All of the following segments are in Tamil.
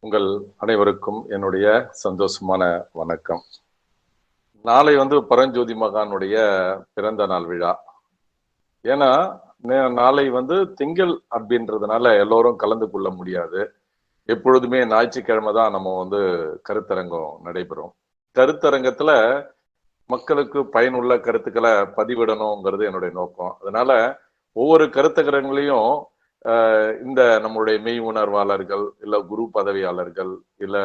உங்கள் அனைவருக்கும் என்னுடைய சந்தோஷமான வணக்கம். நாளை பரஞ்சோதி மகானுடைய பிறந்த நாள் விழா. ஏன்னா நாளை திங்கள் அப்படின்றதுனால எல்லோரும் கலந்து கொள்ள முடியாது. எப்பொழுதுமே ஞாயிற்றுக்கிழமை தான் நம்ம கருத்தரங்கம் நடைபெறும். கருத்தரங்கத்துல மக்களுக்கு பயனுள்ள கருத்துக்களை பதிவிடணுங்கிறது என்னுடைய நோக்கம். அதனால ஒவ்வொரு கருத்தரங்களையும் இந்த நம்மளுடைய மெய் உணர்வாளர்கள், இல்ல குரு பதவியாளர்கள், இல்ல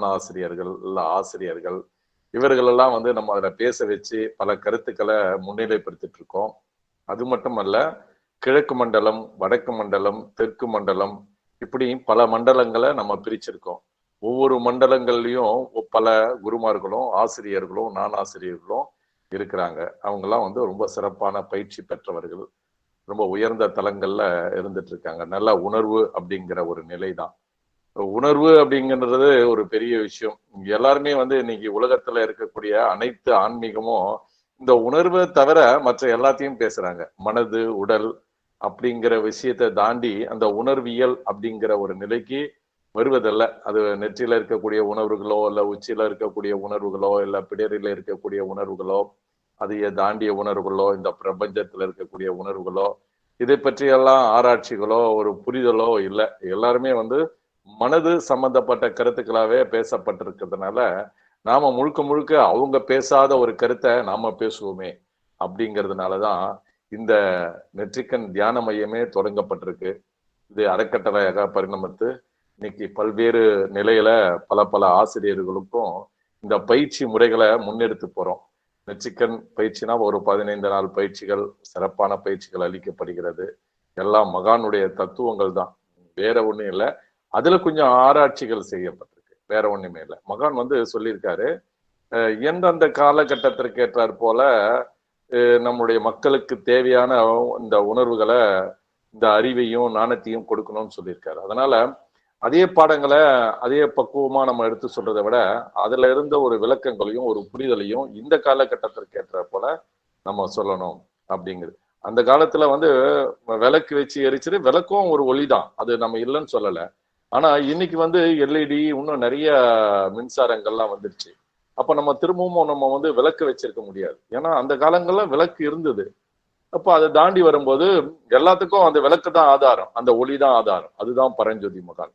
ஆசிரியர்கள், இல்ல ஆசிரியர்கள், இவர்களெல்லாம் நம்ம அதுல பேச வச்சு பல கருத்துக்களை முன்னிலைப்படுத்திட்டு இருக்கோம். அது மட்டுமல்ல, கிழக்கு மண்டலம், வடக்கு மண்டலம், தெற்கு மண்டலம், இப்படி பல மண்டலங்களை நம்ம பிரிச்சிருக்கோம். ஒவ்வொரு மண்டலங்கள்லயும் பல குருமார்களும் ஆசிரியர்களும் ஆசிரியர்களும் இருக்கிறாங்க. அவங்கெல்லாம் ரொம்ப சிறப்பான பயிற்சி பெற்றவர்கள், ரொம்ப உயர்ந்த தளங்கள்ல இருந்துட்டு இருக்காங்க. நல்ல உணர்வு அப்படிங்கிற ஒரு நிலை தான். உணர்வு அப்படிங்கிறது ஒரு பெரிய விஷயம். எல்லாருமே இன்னைக்கு உலகத்துல இருக்கக்கூடிய அனைத்து ஆன்மீகமும் இந்த உணர்வை தவிர மற்ற எல்லாத்தையும் பேசுறாங்க. மனது, உடல் அப்படிங்கிற விஷயத்தை தாண்டி அந்த உணர்வியல் அப்படிங்கிற ஒரு நிலைக்கு வருவதல்ல. அது நெற்றியில இருக்கக்கூடிய உணர்வுகளோ, இல்ல உச்சியில இருக்கக்கூடிய உணர்வுகளோ, இல்ல பிடரில இருக்கக்கூடிய உணர்வுகளோ, அதையே தாண்டிய உணர்வுகளோ, இந்த பிரபஞ்சத்துல இருக்கக்கூடிய உணர்வுகளோ, இதை பற்றியெல்லாம் ஆராய்ச்சிகளோ ஒரு புரிதலோ இல்லை. எல்லாருமே மனது சம்பந்தப்பட்ட கருத்துக்களாவே பேசப்பட்டிருக்கிறதுனால நாம முழுக்க முழுக்க அவங்க பேசாத ஒரு கருத்தை நாம பேசுவோமே அப்படிங்கிறதுனாலதான் இந்த நெற்றிக்கண் தியான மையமே தொடங்கப்பட்டிருக்கு. இது அறக்கட்டளையாக பரிணமித்து இன்னைக்கு பல்வேறு நிலையில பல பல ஆசிரியர்களுக்கும் இந்த பயிற்சி முறைகளை முன்னெடுத்து போறோம். நெற்றிக்கண் பயிற்சினா ஒரு 15 நாள் பயிற்சிகள், சிறப்பான பயிற்சிகள் அளிக்கப்படுகிறது. எல்லாம் மகானுடைய தத்துவங்கள் தான், வேற ஒண்ணும் இல்லை. அதுல கொஞ்சம் ஆராய்ச்சிகள் செய்யப்பட்டிருக்கு, வேற ஒண்ணுமே இல்லை. மகான் சொல்லியிருக்காரு, எந்தெந்த காலகட்டத்திற்கு ஏற்றாற் போல நம்முடைய மக்களுக்கு தேவையான இந்த உணர்வுகளை, இந்த அறிவையும் ஞானத்தையும் கொடுக்கணும்னு சொல்லியிருக்காரு. அதனால அதே பாடங்களை அதே பக்குவமா நம்ம எடுத்து சொல்றதை விட அதுல இருந்த ஒரு விளக்கங்களையும் ஒரு புரிதலையும் இந்த காலகட்டத்திற்கு ஏற்ற போல நம்ம சொல்லணும் அப்படிங்கிறது. அந்த காலத்துல விளக்கு வச்சு எரிச்சிட்டு, விளக்கும் ஒரு ஒளிதான், அது நம்ம இல்லைன்னு சொல்லல. ஆனா இன்னைக்கு எல்இடி இன்னும் நிறைய மின்சாரங்கள்லாம் வந்துருச்சு. அப்ப நம்ம திரும்பவும் நம்ம விளக்கு வச்சிருக்க முடியாது. ஏன்னா அந்த காலங்கள்ல விளக்கு இருந்தது. அப்ப அதை தாண்டி வரும்போது எல்லாத்துக்கும் அந்த விளக்கு தான் ஆதாரம், அந்த ஒளி தான் ஆதாரம். அதுதான் பரஞ்சோதி மகான்.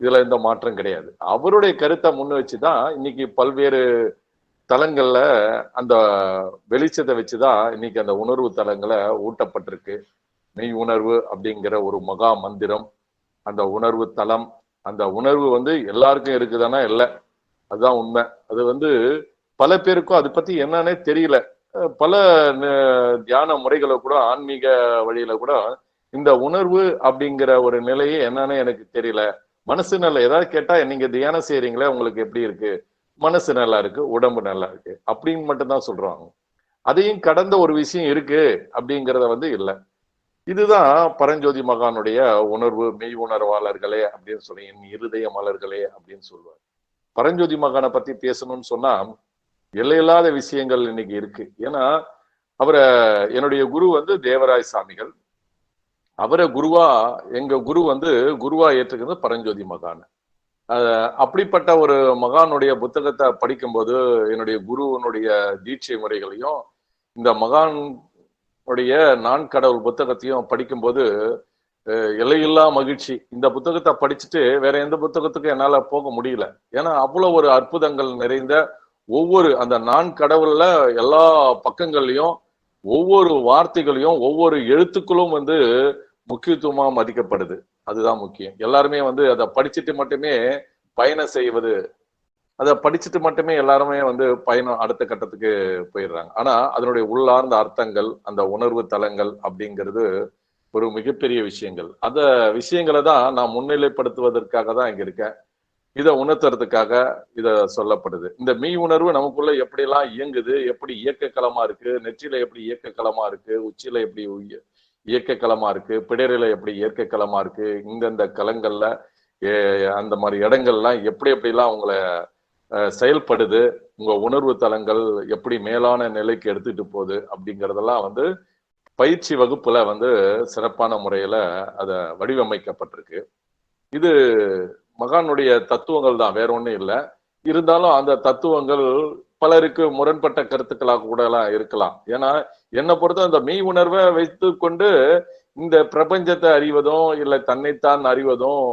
இதுல எந்த மாற்றம் கிடையாது. அவருடைய கருத்தை முன் வச்சுதான் இன்னைக்கு பல்வேறு தலங்கள்ல அந்த வெளிச்சத்தை வச்சுதான் இன்னைக்கு அந்த உணர்வு தலங்களை ஊட்டப்பட்டிருக்கு. மெய் உணர்வு அப்படிங்கிற ஒரு மகா மந்திரம், அந்த உணர்வு தலம், அந்த உணர்வு எல்லாருக்கும் இருக்குதானா? இல்லை, அதுதான் உண்மை. அது பல பேருக்கும் அதை பத்தி என்னன்னே தெரியல. பல தியான முறைகளை கூட, ஆன்மீக வழியில கூட இந்த உணர்வு அப்படிங்கிற ஒரு நிலையே என்னன்னு எனக்கு தெரியல. மனசு நல்லா, ஏதாவது கேட்டா நீங்க தியானம் செய்யறீங்களே, உங்களுக்கு எப்படி இருக்கு? மனசு நல்லா இருக்கு, உடம்பு நல்லா இருக்கு அப்படின்னு மட்டும்தான் சொல்றாங்க. அதையும் கடந்த ஒரு விஷயம் இருக்கு அப்படிங்கிறத இல்லை. இதுதான் பரஞ்சோதி மகானுடைய உணர்வு. மெய் உணர்வாளர்களே அப்படின்னு சொல்லி, என் இருதய மலர்களே அப்படின்னு சொல்லுவார். பரஞ்சோதி மகானை பத்தி பேசணும்னு சொன்னா எல்லையில்லாத விஷயங்கள் இன்னைக்கு இருக்கு. ஏன்னா அவரை என்னுடைய குரு தேவராய் சாமிகள். அவரை குருவா, எங்க குரு குருவா ஏற்றுக்கிறது பரஞ்சோதி மகான். அப்படிப்பட்ட ஒரு மகானுடைய புத்தகத்தை படிக்கும்போது என்னுடைய குருவனுடைய தீட்சை முறைகளையும் இந்த மகானுடைய நான் கடவுள் புத்தகத்தையும் படிக்கும்போது எல்லையில்லா மகிழ்ச்சி. இந்த புத்தகத்தை படிச்சுட்டு வேற எந்த புத்தகத்துக்கும் என்னால போக முடியல. ஏன்னா அவ்வளவு ஒரு அற்புதங்கள் நிறைந்த, ஒவ்வொரு அந்த நான் கடவுள்ல எல்லா பக்கங்கள்லயும் ஒவ்வொரு வார்த்தைகளையும் ஒவ்வொரு எழுத்துக்களும் முக்கியத்துவமா மதிக்கப்படுது. அதுதான் முக்கியம். எல்லாருமே அதை படிச்சுட்டு மட்டுமே பயணம் செய்வது, அதை படிச்சுட்டு மட்டுமே எல்லாருமே பயணம் அடுத்த கட்டத்துக்கு போயிடுறாங்க. ஆனா அதனுடைய உள்ளார்ந்த அர்த்தங்கள், அந்த உணர்வு தலங்கள் அப்படிங்கிறது ஒரு மிகப்பெரிய விஷயங்கள். அந்த விஷயங்களை தான் நான் முன்னிலைப்படுத்துவதற்காக தான் இங்க இருக்கேன். இதை உணர்த்துறதுக்காக இத சொல்லப்படுது. இந்த மெய் உணர்வு நமக்குள்ள எப்படி எல்லாம் இயங்குது, எப்படி இயக்க களமா இருக்கு, நெற்றியில எப்படி இயக்க களமா இருக்கு, உச்சியில எப்படி இயக்க களமா இருக்கு, பிடரில எப்படி இயற்கை களமா இருக்கு, இந்தந்த களங்கள்ல அந்த மாதிரி இடங்கள்லாம் எப்படி எப்படிலாம் உங்களை செயல்படுது, உங்க உணர்வு தலங்கள் எப்படி மேலான நிலைக்கு எடுத்துட்டு போகுது அப்படிங்கறதெல்லாம் பயிற்சி வகுப்புல சிறப்பான முறையில அத வடிவமைக்கப்பட்டிருக்கு. இது மகானுடைய தத்துவங்கள் தான், வேற ஒண்ணும் இல்லை. இருந்தாலும் அந்த தத்துவங்கள் பலருக்கு முரண்பட்ட கருத்துக்களாக கூட எல்லாம் இருக்கலாம். ஏன்னா என்னை பொறுத்த அந்த மெய் உணர்வை வைத்து கொண்டு இந்த பிரபஞ்சத்தை அறிவதும் இல்ல தன்னைத்தான் அறிவதும்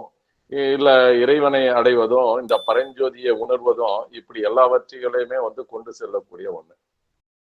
இல்ல இறைவனை அடைவதும் இந்த பரஞ்சோதியை உணர்வதும் இப்படி எல்லாவற்றையுமே வந்து கொண்டு செல்லக்கூடிய ஒண்ணு.